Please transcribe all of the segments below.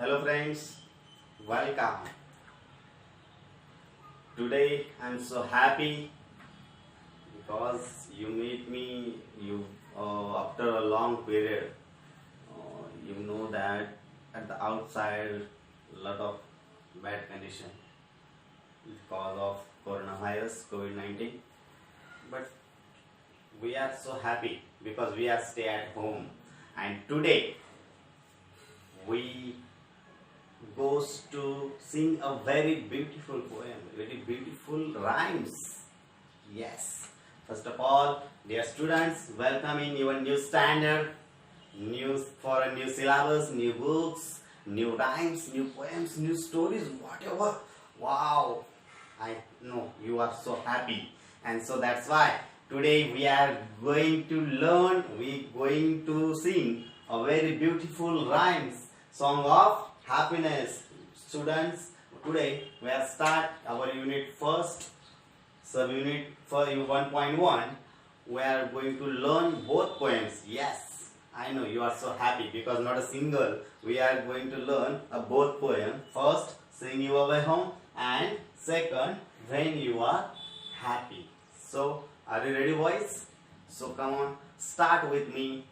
Hello friends, welcome. Today I'm so happy because you meet me after a long period. You know that at the outside a lot of bad condition because of coronavirus COVID-19, but we are so happy because we are stay at home, and today we goes to sing a very beautiful poem, very beautiful rhymes. Yes. First of all, dear students, welcome in your new standard, new for a new syllabus, new books, new rhymes, new poems, new stories, whatever. Wow, I know you are so happy, and so that's why today we are going to learn. We going to sing a very beautiful rhymes song of happiness. Students, today we have start our unit first subunit for 1.1. We are going to learn both poems. Yes, I know you are so happy because not a single. We are going to learn a both poem. First, Sing Your Way Home, and second, When You Are Happy. So, are you ready, boys? So come on, start with me.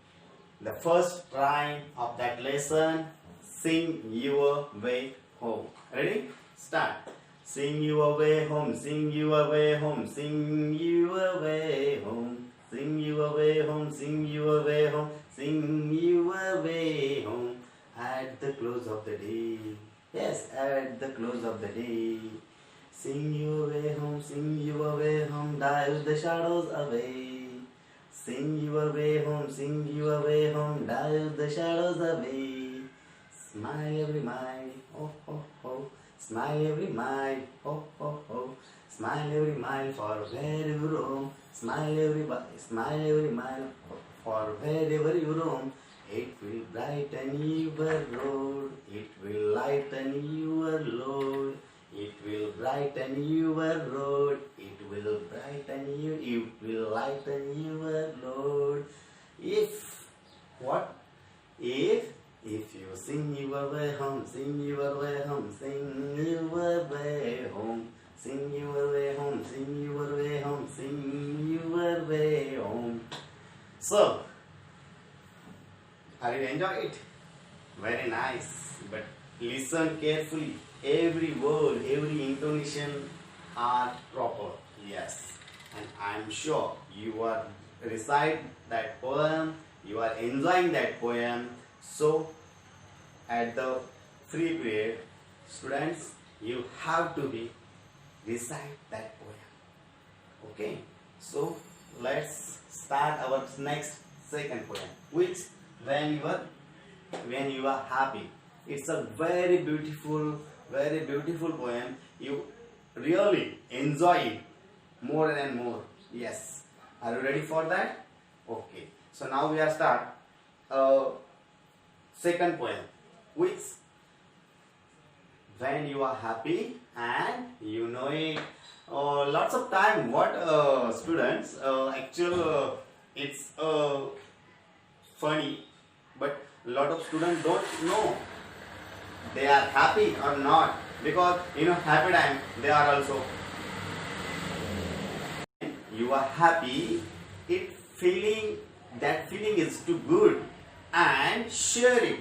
The first rhyme of that lesson. Sing your way home. Ready? Start. Sing your way home, sing your way home, sing your way home, sing your way home, sing your way home, sing your way home. At the close of the day. Yes, at the close of the day. Sing your way home, sing your way home, dive the shadows away. Sing your way home, sing your way home, dive the shadows away. Smile every mile, oh oh oh. Smile every mile, oh oh oh. Smile every mile for wherever you roam. Smile every mile for wherever you roam. It will brighten your road. It will lighten your load. It will brighten your road. It will brighten you. It will lighten your load. If what? If you sing your way home, sing your way home, sing your way home, sing your way home, sing your way home, sing your way home. So, are you enjoy it? Very nice. But listen carefully. Every word, every intonation are proper. Yes. And I'm sure you are recite that poem. You are enjoying that poem. So, at the free period, students, you have to be recite that poem. Okay? So, let's start our next second poem, which when you are happy. It's a very beautiful poem. You really enjoy it more and more. Yes. Are you ready for that? Okay. So now we are start second poem, which when you are happy and you know it. Lots of time what students actually it's funny, but a lot of students don't know they are happy or not, because happy time they are also. You are happy, that feeling is too good, and share it.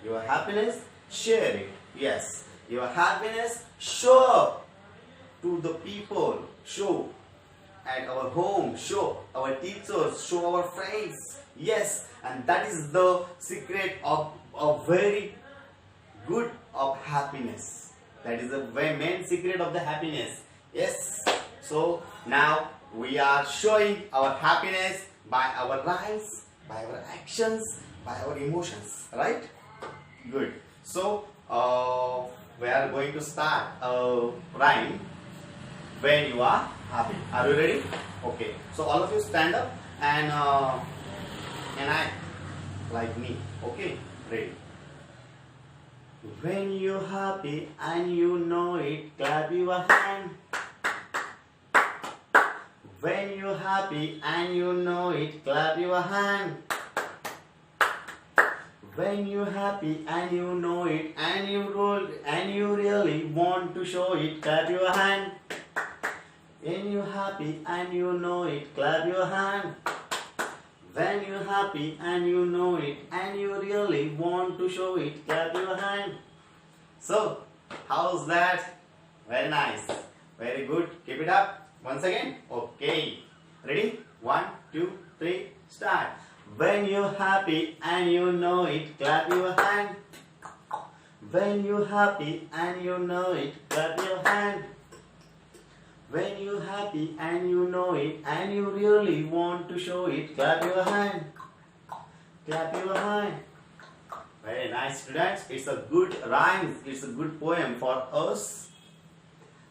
Your happiness, share it. Yes, your happiness, show to the people, show at our home, show our teachers, show our friends. Yes, and that is the secret of a very good of happiness. That is the main secret of the happiness. Yes. So now we are showing our happiness by our rhymes, by our actions, by our emotions. Right? Good. So we are going to start a rhyme. When you are happy. Are you ready? Okay. So all of you stand up and act like me. Okay. Ready. When you're happy and you know it, clap your hand. When you're happy and you know it, clap your hand. When you happy and you know it and you really want to show it, clap your hand. When you happy and you know it, clap your hand. When you happy and you know it and you really want to show it, clap your hand. So, how's that? Very nice. Very good. Keep it up. Once again. Okay. Ready? 1, 2, 3, start. When you're happy and you know it, clap your hand. When you're happy and you know it, clap your hand. When you're happy and you know it and you really want to show it, clap your hand. Clap your hand. Very nice, students. It's a good rhyme. It's a good poem for us.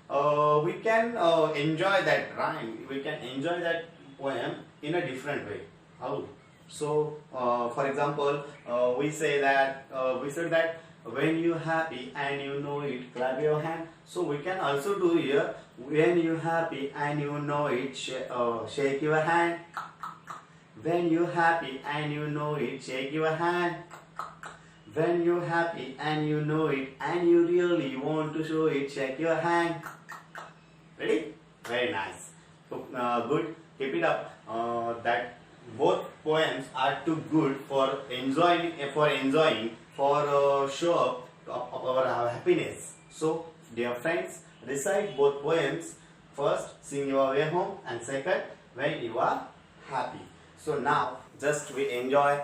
We can enjoy that rhyme. We can enjoy that poem in a different way. How? So, for example, we said that when you happy and you know it, clap your hand. So we can also do here, when you happy and you know it, shake your hand. When you happy and you know it, shake your hand. When you happy and you know it and you really want to show it, shake your hand. Ready? Very nice. So, good. Keep it up. That both poems are too good for enjoying, for show up of our happiness. So, dear friends, recite both poems. First, sing your way home, and second, when you are happy. So now, just we enjoy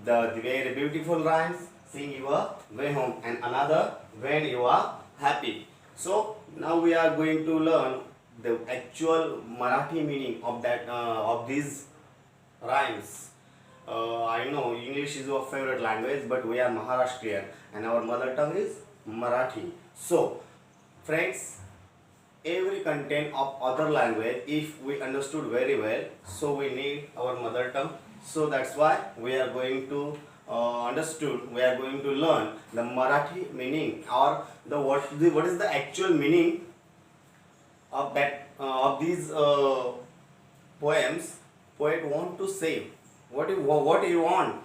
the very beautiful rhymes. Sing your way home, and another when you are happy. So now we are going to learn the actual Marathi meaning of that of these rhymes. I know English is our favorite language, but we are Maharashtrian and our mother tongue is Marathi. So, friends, every content of other language, if we understood very well, so we need our mother tongue. So that's why we are going to we are going to learn the Marathi meaning, or what is the actual meaning of that of these poems. Poet want to say what you want.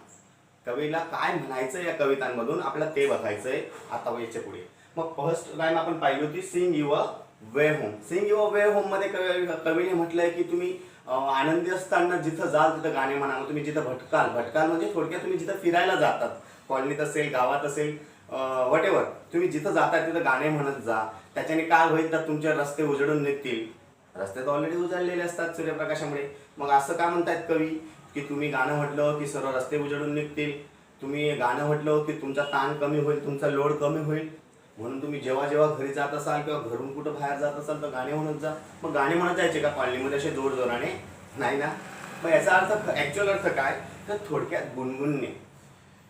कवीला काय म्हणायचं या कवितांमधून आपल्याला ते बघायचंय आता याच्या पुढे. मग first line आपण पाहिली होती, sing your way home. Sing your way home मध्ये कवीने म्हटलंय की तुम्ही आनंदी असताना जिथं जाल तिथं गाणे म्हणा. तुम्ही जिथं भटकाल म्हणजे थोडक्यात तुम्ही जिथं फिरायला जातात, कॉलनीत असेल, गावात असेल, व्हॉटएव्हर, तुम्ही जिथं जाता तिथं गाणे म्हणत जा. त्याच्याने काय होईल तर तुमचे रस्ते उजळून निघतील. रस्ते तर ऑलरेडी उजळलेले असतात सूर्यप्रकाशामुळे. मग असं काय म्हणतायत कवी की तुम्ही गाणं म्हटलं की सर्व रस्ते उजळून निघतील. तुम्ही गाणं म्हटलं की तुमचा ताण कमी होईल, तुमचा लोड कमी होईल. म्हणून तुम्ही जेव्हा घरी जात असाल किंवा घरून कुठं बाहेर जात असाल तर गाणे म्हणत जा. मग गाणे म्हणत जायचे का कॉलनीमध्ये असे जोराने? नाही ना. मग याचा अर्थ, ऍक्च्युअल अर्थ काय तर थोडक्यात गुणगुणणे.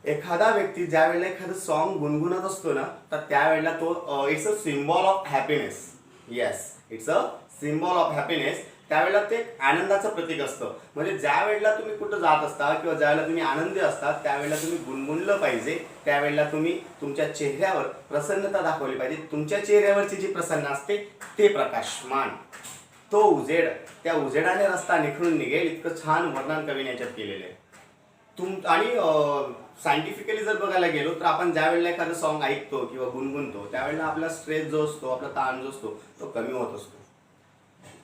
एखादा व्यक्ती ज्या वेळेला एखादं सॉन्ग गुणगुणत असतो ना, तर त्यावेळेला तो it's a symbol of happiness. Yes, it's a symbol of happiness. त्यावेळेला ते आनंदाचं प्रतीक असतं. म्हणजे ज्या वेळेला तुम्ही कुठं जात असता किंवा ज्यावेळेला तुम्ही आनंदी असतात त्यावेळेला तुम्ही गुणगुणलं पाहिजे. त्यावेळेला तुम्ही तुमच्या चेहऱ्यावर प्रसन्नता दाखवली पाहिजे. तुमच्या चेहऱ्यावरची जी प्रसन्न असते ते प्रकाशमान, तो उजेड, त्या उजेडाने रस्ता निखळून निघेल, इतकं छान वर्णन कवीने याच्यात केलेलं आहे. आणि सायंटिफिकली जर बघायला गेलो तर आपण ज्या वेळेला एखादं सॉन्ग ऐकतो किंवा गुणगुणतो त्यावेळेला आपला स्ट्रेस जो असतो, आपला ताण जो असतो तो कमी होत असतो,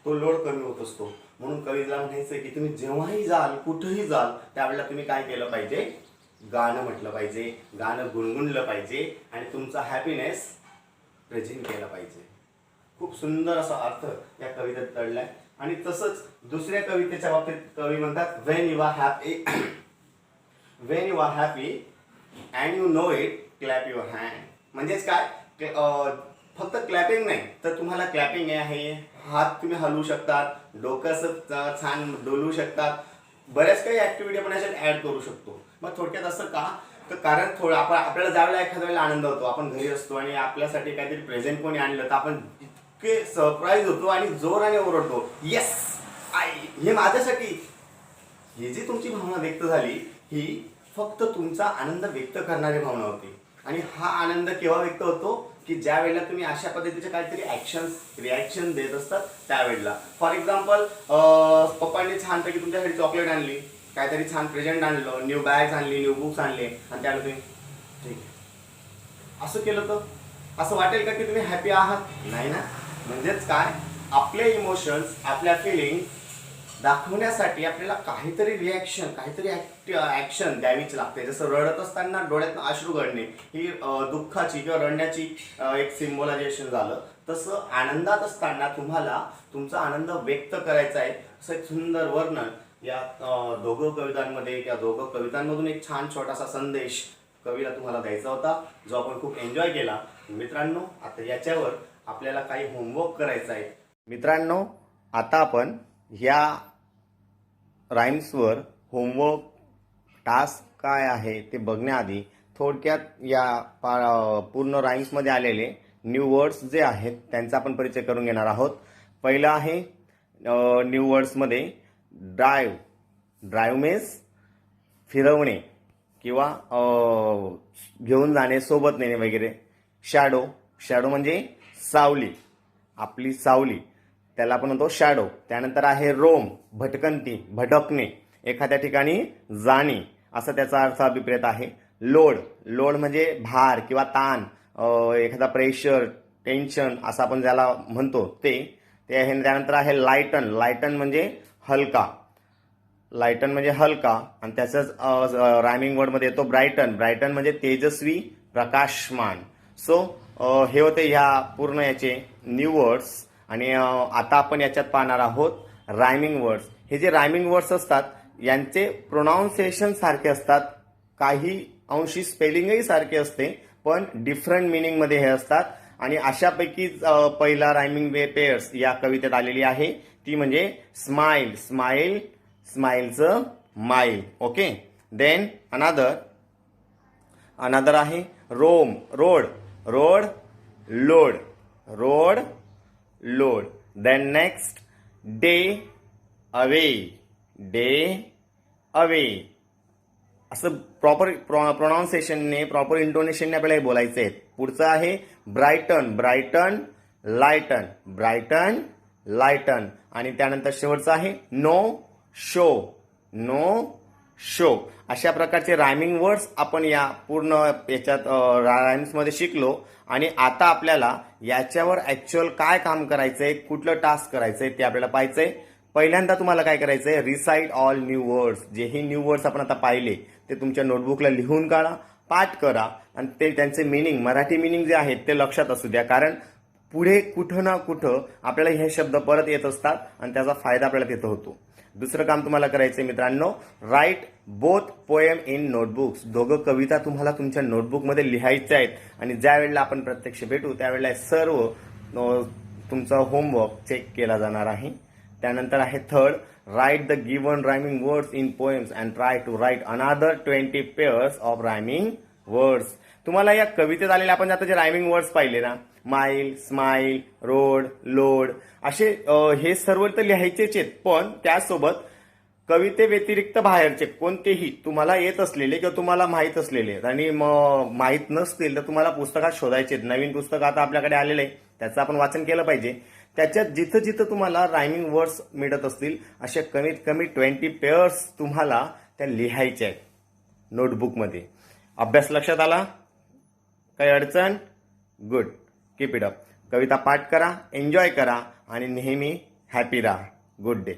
तो लोड कमी होत असतो. म्हणून कवीला म्हणायचं की तुम्ही जेव्हाही जाल, कुठेही जाल, त्यावेळेला तुम्ही काय केलं पाहिजे? गाणं म्हटलं पाहिजे, गाणं गुणगुणलं पाहिजे आणि तुमचा हॅपीनेस प्रेझेंट केला पाहिजे. खूप सुंदर असा अर्थ या कवितेत दडलाय. आणि तसंच दुसऱ्या कवितेच्या बाबतीत कवी म्हणतात, when you are happy when you are happy and you know it, clap your hand. म्हणजेच काय, फक्त क्लॅपिंग नाही तर तुम्हाला क्लॅपिंग आहे, हात तुम्ही हलवू शकतात, डोकं असं छान डोलवू शकतात, बऱ्याच काही ऍक्टिव्हिटी आपण याच्यात ऍड करू शकतो. मग थोडक्यात असं का तर कारण थोडं आपल्याला ज्यावेळेला एखाद्या वेळेला आनंद होतो, आपण घरी असतो आणि आपल्यासाठी काहीतरी प्रेझेंट कोणी आणलं तर आपण इतके सरप्राईज होतो आणि जोराने ओरडतो, येस हे माझ्यासाठी. ही जी तुमची भावना व्यक्त झाली ही फक्त तुमचा आनंद व्यक्त करणारी भावना होती. आणि हा आनंद केव्हा व्यक्त होतो की ज्या वेळेला तुम्ही अशा पद्धतीचे काहीतरी रिॲक्शन देत असतात त्यावेळेला. फॉर एक्झाम्पल, पप्पांनी छानपैकी तुमच्यासाठी चॉकलेट आणली काहीतरी छान प्रेझेंट आणलं, न्यू बॅग्स आणली, न्यू बुक्स आणले आणि त्याला तुम्ही ठीक आहे असं केलं तर असं वाटेल का की तुम्ही हॅपी आहात? नाही ना. म्हणजेच काय, आपले इमोशन्स, आपल्या फिलिंग दाखवण्यासाठी आपल्याला काहीतरी रिॲक्शन, काहीतरी ॲक्शन द्यावीच लागते. जसं रडत असताना डोळ्यातनं अश्रू गळणे ही दुःखाची किंवा रडण्याची एक सिम्बॉलायझेशन झालं. तसं आनंदात असताना तुम्हाला तुमचा आनंद व्यक्त करायचा आहे असं एक सुंदर वर्णन या दोघं कवितांमध्ये, या दोघं कवितांमधून एक छान छोटासा संदेश कवीला तुम्हाला द्यायचा होता, जो आपण खूप एन्जॉय केला. मित्रांनो, आता याच्यावर आपल्याला काही होमवर्क करायचा आहे. मित्रांनो, आता आपण ह्या राईम्सवर होमवर्क टास्क काय आहे ते बघण्याआधी थोडक्यात या पूर्ण राईम्समध्ये आलेले न्यू वर्ड्स जे आहेत त्यांचा आपण परिचय करून घेणार आहोत. पहिलं आहे न्यू वर्ड्समध्ये ड्राईव्ह. ड्राईव्ह मीन्स फिरवणे किंवा घेऊन जाणे, सोबत नेणे वगैरे. शॅडो. शॅडो म्हणजे सावली, आपली सावली, त्याला आपण म्हणतो शॅडो. त्यानंतर आहे रोम, भटकंती, भटकणे, एखाद्या ठिकाणी जाणे, असा त्याचा अर्थ अभिप्रेत आहे. लोड. लोड म्हणजे भार किंवा ताण, एखादा प्रेशर, टेन्शन असं आपण ज्याला म्हणतो ते आहे. त्यानंतर आहे लायटन. लायटन म्हणजे हलका. लायटन म्हणजे हलका. आणि त्याचाच रायमिंग वर्डमध्ये येतो ब्रायटन. ब्रायटन म्हणजे तेजस्वी, प्रकाशमान. सो हे होते ह्या पूर्ण याचे न्यू वर्ड्स. आणि आता आपण याच्यात पाहणार आहोत रायमिंग वर्ड्स. हे जे रायमिंग वर्ड्स असतात यांचे प्रोनाऊन्सिएशन सारखे असतात, काही अंशी स्पेलिंगही सारखे असते, पण डिफरंट मिनिंगमध्ये हे असतात. आणि अशापैकी पहिला रायमिंग पेयर्स या कवितेत आलेली आहे ती म्हणजे स्माइल. स्माइल, स्माइलचं माईल. ओके. देन अनादर आहे Rome. Road. Road, load. Road, load. Then next day, away. Day, away. असं प्रॉपर प्रोनाऊन्सिएशनने, प्रॉपर इंटोनेशनने आपल्याला हे बोलायचं आहे. पुढचं आहे Brighton. Brighton, lighten. Brighton, lighten. आणि त्यानंतर शेवटचं आहे नो शो. No show. अशा प्रकारचे रायमिंग वर्ड्स आपण या पूर्ण याच्यात रायम्समध्ये शिकलो. आणि आता आपल्याला याच्यावर ऍक्च्युअल काय काम करायचंय, कुठलं टास्क करायचंय ते आपल्याला पाहायचंय. पहिल्यांदा तुम्हाला काय करायचंय, रिसाइट ऑल न्यू वर्ड्स. जेही न्यू वर्ड्स आपण आता पाहिले ते तुमच्या नोटबुकला लिहून काढा, पाठ करा आणि ते त्यांचे मिनिंग, मराठी मिनिंग जे आहेत ते लक्षात असू द्या. कारण पुढे कुठं ना कुठं आपल्याला हे शब्द परत येत असतात आणि त्याचा फायदा आपल्याला तिथं होतो. दुसरं काम तुम्हाला करायचंय मित्रांनो, write both poem in notebooks. दोघं कविता तुम्हाला तुमच्या नोटबुकमध्ये लिहायच्या आहेत. आणि ज्या वेळेला आपण प्रत्यक्ष भेटू त्यावेळेला सर्व तुमचा होमवर्क चेक केला जाणार आहे. त्यानंतर आहे third, write the given rhyming words in poems and try to write another 20 pairs of rhyming words. तुम्हाला या कवितेत आलेले आपण आता जे रायमिंग वर्ड्स पाहिले ना, माईल, स्माईल, रोड, लोड, असे हे सर्व तर लिहायचेच आहेत. पण त्यासोबत कविते व्यतिरिक्त बाहेरचे कोणतेही तुम्हाला येत असलेले किंवा तुम्हाला माहीत असलेले आणि माहीत नसतील तर तुम्हाला पुस्तकात शोधायचे. नवीन पुस्तक आता आपल्याकडे आलेलं आहे, त्याचं आपण वाचन केलं पाहिजे. त्याच्यात जिथं जिथं तुम्हाला रायमिंग वर्ड्स मिळत असतील असे कमीत कमी 20 पेअर्स तुम्हाला त्या लिहायच्या आहेत नोटबुकमध्ये. अभ्यास लक्षात आला? काही अडचण? गुड. Keep it up. कविता पाठ करा, एन्जॉय करा आणि नेहमी हॅपी राहा. Good day.